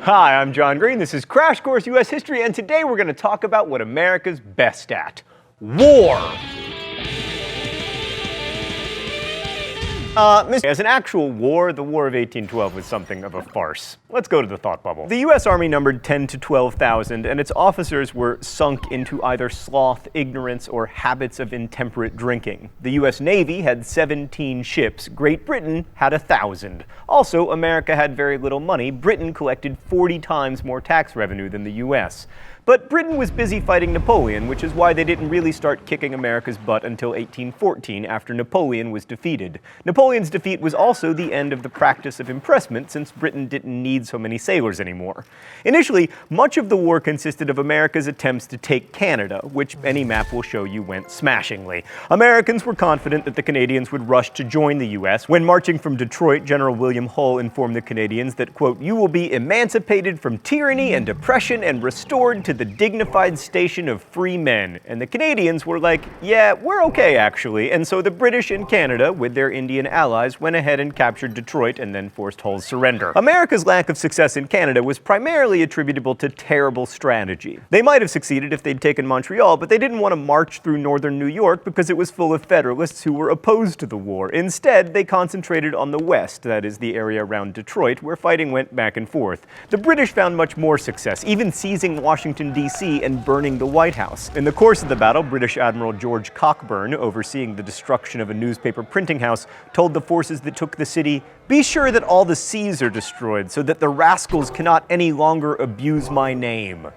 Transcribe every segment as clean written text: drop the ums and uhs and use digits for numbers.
Hi, I'm John Green. This is Crash Course U.S. History, and today we're going to talk about what America's best at: war. As an actual war, the War of 1812 was something of a farce. Let's go to the thought bubble. The U.S. Army numbered 10,000 to 12,000, and its officers were sunk into either sloth, ignorance, or habits of intemperate drinking. The U.S. Navy had 17 ships. Great Britain had 1,000. Also, America had very little money. Britain collected 40 times more tax revenue than the U.S. But Britain was busy fighting Napoleon, which is why they didn't really start kicking America's butt until 1814, after Napoleon was defeated. Napoleon's defeat was also the end of the practice of impressment, since Britain didn't need so many sailors anymore. Initially, much of the war consisted of America's attempts to take Canada, which any map will show you went smashingly. Americans were confident that the Canadians would rush to join the U.S. When marching from Detroit, General William Hull informed the Canadians that, quote, "You will be emancipated from tyranny and oppression and restored to the dignified station of free men." And the Canadians were like, yeah, we're okay actually. And so the British in Canada, with their Indian allies, went ahead and captured Detroit and then forced Hull's surrender. America's lack of success in Canada was primarily attributable to terrible strategy. They might have succeeded if they'd taken Montreal, but they didn't want to march through northern New York because it was full of Federalists who were opposed to the war. Instead, they concentrated on the west, that is, the area around Detroit, where fighting went back and forth. The British found much more success, even seizing Washington, D.C. and burning the White House. In the course of the battle, British Admiral George Cockburn, overseeing the destruction of a newspaper printing house, told the forces that took the city, "Be sure that all the seas are destroyed so that the rascals cannot any longer abuse my name."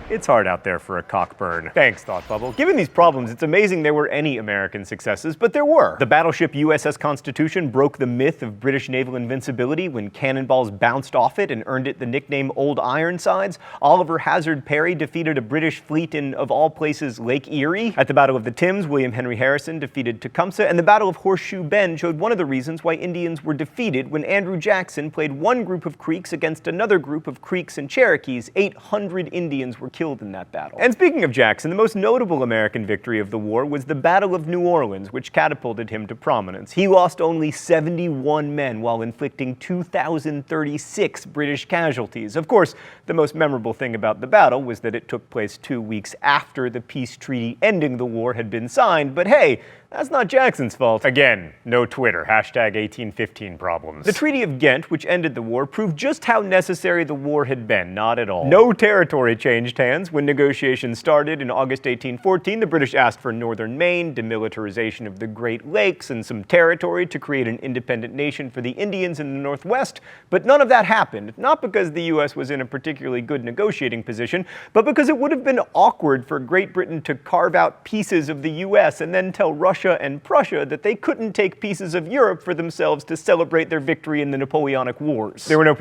It's hard out there for a Cockburn. Thanks, Thought Bubble. Given these problems, it's amazing there were any American successes, but there were. The battleship USS Constitution broke the myth of British naval invincibility when cannonballs bounced off it and earned it the nickname Old Ironsides. Oliver Hazard Perry defeated a British fleet in, of all places, Lake Erie. At the Battle of the Thames, William Henry Harrison defeated Tecumseh, and the Battle of Horseshoe Bend showed one of the reasons why Indians were defeated when Andrew Jackson played one group of Creeks against another group of Creeks and Cherokees. 800 Indians were killed in that battle. And speaking of Jackson, the most notable American victory of the war was the Battle of New Orleans, which catapulted him to prominence. He lost only 71 men while inflicting 2,036 British casualties. Of course, the most memorable thing about the battle was that it took place 2 weeks after the peace treaty ending the war had been signed, but hey, that's not Jackson's fault. Again, no Twitter, hashtag 1815 problems. The Treaty of Ghent, which ended the war, proved just how necessary the war had been, not at all. No territory changed hands. When negotiations started in August 1814, the British asked for northern Maine, demilitarization of the Great Lakes, and some territory to create an independent nation for the Indians in the Northwest, but none of that happened, not because the U.S. was in a particularly good negotiating position, but because it would have been awkward for Great Britain to carve out pieces of the U.S. and then tell Russia and Prussia that they couldn't take pieces of Europe for themselves to celebrate their victory in the Napoleonic Wars. There were no